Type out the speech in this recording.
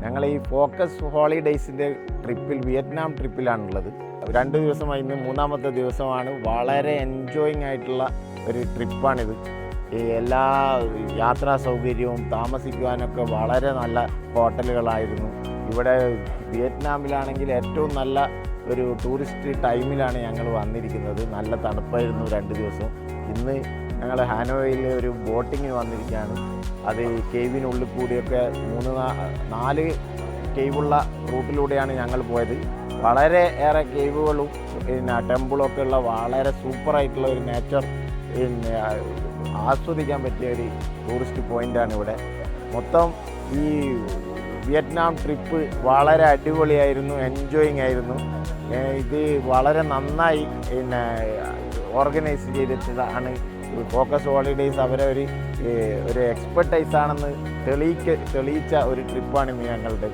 ഞങ്ങൾ ഈ focus ഹോളിഡേയ്സിൻ്റെ Vietnam ട്രിപ്പിലാണുള്ളത്. 2 ദിവസമായി, ഇന്ന് 3ാമത്തെ ദിവസമാണ്. വളരെ എൻജോയിങ് ആയിട്ടുള്ള ഒരു ട്രിപ്പാണിത്. ഈ എല്ലാ യാത്രാ സൗകര്യവും താമസിക്കുവാനൊക്കെ വളരെ നല്ല ഹോട്ടലുകളായിരുന്നു. ഇവിടെ വിയറ്റ്നാമിലാണെങ്കിൽ ഏറ്റവും നല്ല ഒരു ടൂറിസ്റ്റ് ടൈമിലാണ് ഞങ്ങൾ വന്നിരിക്കുന്നത്. നല്ല തണുപ്പായിരുന്നു 2 ദിവസവും. ഇന്ന് ഞങ്ങൾ ഹാനോയിൽ ഒരു ബോട്ടിങ്ങിന് വന്നിരിക്കുകയാണ്. അത് കേവിനുള്ളിൽ കൂടിയൊക്കെ 4 കേവുള്ള റൂട്ടിലൂടെയാണ് ഞങ്ങൾ പോയത്. വളരെ ഏറെ കേവുകളും പിന്നെ ടെമ്പിളൊക്കെ ഉള്ള വളരെ സൂപ്പറായിട്ടുള്ള ഒരു നേച്ചർ പിന്നെ ആസ്വദിക്കാൻ പറ്റിയ ഒരു ടൂറിസ്റ്റ് പോയിൻ്റാണ് ഇവിടെ. മൊത്തം ഈ വിയറ്റ്നാം ട്രിപ്പ് വളരെ അടിപൊളിയായിരുന്നു, എൻജോയിങ് ആയിരുന്നു. ഇത് വളരെ നന്നായി പിന്നെ ഓർഗനൈസ് ചെയ്തിട്ടാണ് ഫോക്കസ് ഹോളിഡേയ്സ്. അവരെ ഒരു എക്സ്പെർട്ടൈസ് ആണെന്ന് തെളിയിച്ച ഒരു ട്രിപ്പാണ് ഞങ്ങളുടെ.